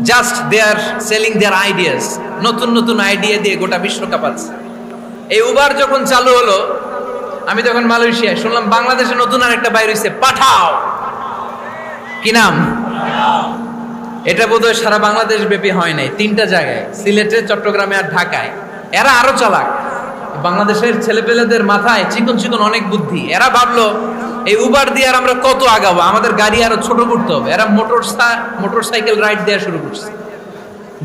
Just they are selling their ideas, নতুন নতুন idea দিয়ে গোটা বিশ্ব কাঁপাচ্ছে। এই উবার যখন চালু হলো, আমি তখন মালয়েশিয়ায় শুনলাম বাংলাদেশে নতুন আরেকটা বাইর হইছে, পাঠাও। কি নাম? এটা বোধহয় সারা বাংলাদেশ ব্যাপী হয় নাই, 3টা জায়গায়, সিলেটে, চট্টগ্রামে আর ঢাকায়। এরা আরো চালাক, বাংলাদেশের ছেলেপেলেদের মাথায় চিকন চিকন অনেক বুদ্ধি। এরা ভাবলো এই উবার দিয়ে আর আমরা কত আগাবো, আমাদের গাড়ি আরো ছোট করতে হবে। এরা মোটরসাইকেল রাইড দেওয়া শুরু করছে।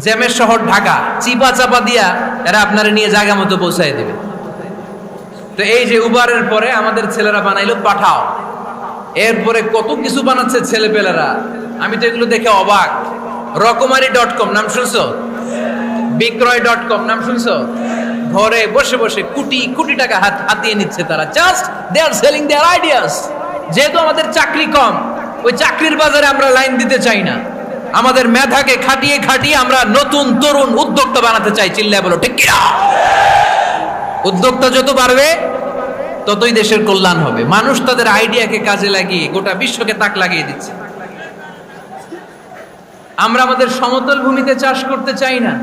জ্যামের শহর ঢাকা, চিপা চাপা দিয়া এরা আপনারা নিয়ে জায়গা মতো পৌঁছায় দেবে। তো এই যে উবারের পরে আমাদের ছেলেরা বানাইলো পাঠাও। এরপরে কত কিছু বানাচ্ছে ছেলেপেলেরা, আমি তো এগুলো দেখে অবাক। রকমারি.com নাম শুনছো? বিক্রয়.com নাম শুনছো? ঘরে বসে বসে কোটি কোটি টাকা হাতিয়ে নিচ্ছে তারা, just they are selling their ideas. যেহেতু আমাদের চাকরি কম, ওই চাকরির বাজারে আমরা লাইন দিতে চাই না, আমাদের মেধাকে খাটিয়ে খাটিয়ে আমরা নতুন তরুণ উদ্যোক্তা বানাতে চাই। চিল্লায় বলো ঠিক কিনা? উদ্যোক্তা যত বাড়বে ততই দেশের কল্যাণ হবে। মানুষ তাদের আইডিয়াকে কাজে লাগিয়ে গোটা বিশ্বকে তাক লাগিয়ে দিচ্ছে। আমরা আমাদের সমতল ভূমিতে চাষ করতে চাই না।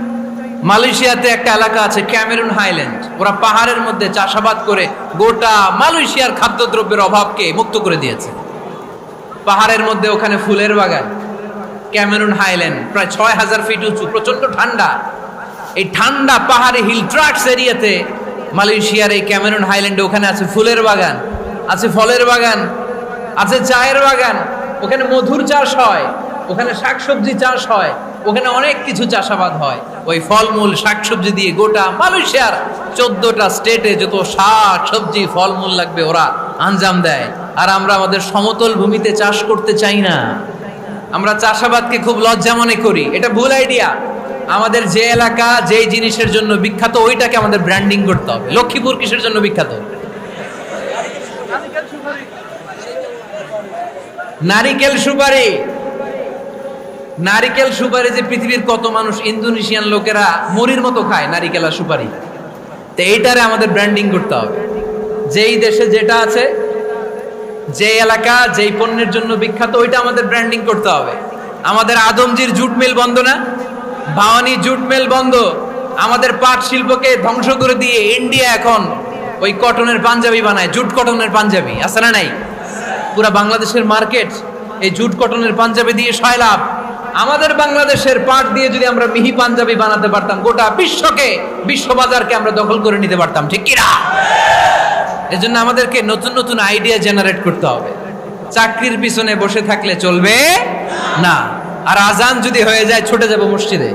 মালয়েশিয়াতে একটা এলাকা আছে ক্যামেরুন হাইল্যান্ড, ওরা পাহাড়ের মধ্যে চাষাবাদ করে গোটা মালয়েশিয়ার খাদ্যদ্রব্যের অভাবকে মুক্ত করে দিয়েছে। পাহাড়ের মধ্যে ওখানে ফুলের বাগান, ক্যামেরুন হাইল্যান্ড প্রায় 6000 ফিট উঁচু, প্রচন্ড ঠান্ডা। এই ঠান্ডা পাহাড়ি হিল ট্রাক্স এরিয়াতে মালয়েশিয়ার এই ক্যামেরুন হাইল্যান্ডে ওখানে আছে ফুলের বাগান, আছে ফলের বাগান, আছে চায়ের বাগান, ওখানে মধুর চাষ হয়, ওখানে শাকসবজি চাষ হয়, ওখানে অনেক কিছু চাষাবাদ হয়। ওই ফলমূল শাকসবজি দিয়ে গোটা মালয়েশিয়ার 14টা স্টেটে যত শাক সবজি ফলমূল লাগবে ওরা আঞ্জাম দেয়। আর আমরা আমাদের সমতল ভূমিতে চাষ করতে চাই না। আমরা চাষাবাদকে খুব লজ্জা মনে করি, এটা ভুল আইডিয়া। আমাদের যে এলাকা যেই জিনিসের জন্য বিখ্যাত ওইটাকে আমাদের ব্র্যান্ডিং করতে হবে। লক্ষ্মীপুর কিসের জন্য বিখ্যাত? নারিকেল সুপারি। নারিকেল সুপারি যে পৃথিবীর কত মানুষ, ইন্দোনেশিয়ান লোকেরা মরির মতো খায় নারিকেল আর সুপারি। তো এইটারে আমাদের ব্র্যান্ডিং করতে হবে। যেই দেশে যেটা আছে, যে এলাকা যেই পণ্যের জন্য বিখ্যাত ওইটা আমাদের ব্র্যান্ডিং করতে হবে। আমাদের আদমজির জুট মিল বন্ধ না, ভাওয়ানি জুট মিল বন্ধ। আমাদের পাট শিল্পকে ধ্বংস করে দিয়ে ইন্ডিয়া এখন ওই কটনের পাঞ্জাবি বানায়, জুট কটনের পাঞ্জাবি। আছে না নাই? পুরা বাংলাদেশের মার্কেট এই জুট কটনের পাঞ্জাবি দিয়ে সয়লাভ। আমাদের বাংলাদেশের পাট দিয়ে যদি আমরা মিহি পাঞ্জাবি বানাতে পারতাম, গোটা বিশ্বকে, বিশ্ববাজারকে আমরা দখল করে নিতে পারতাম। ঠিক কিনা? এজন্য আমাদেরকে নতুন নতুন আইডিয়া জেনারেট করতে হবে। চাকরির পিছনে বসে থাকলে চলবে না। আর আজান যদি হয়ে যায় ছুটে যাব মসজিদে,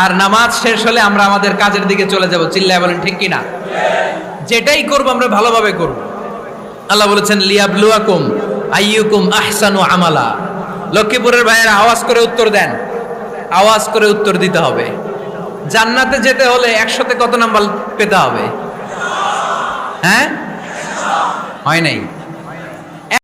আর নামাজ শেষ হলে আমরা আমাদের কাজের দিকে চলে যাব। চিল্লায় বলেন ঠিক কিনা? যেটাই করব আমরা ভালোভাবে করব। আল্লাহ বলেছেন লিয়াবলুয়াকুম আইয়ুকুম আহসানু আমালা। লক্ষ্মীপুরের ভাইয়েরা আওয়াজ করে উত্তর দেন, আওয়াজ করে উত্তর দিতে হবে। জান্নাতে যেতে হলে 100তে কত নাম্বার পেতে হবে? হ্যাঁ, হয় নাই।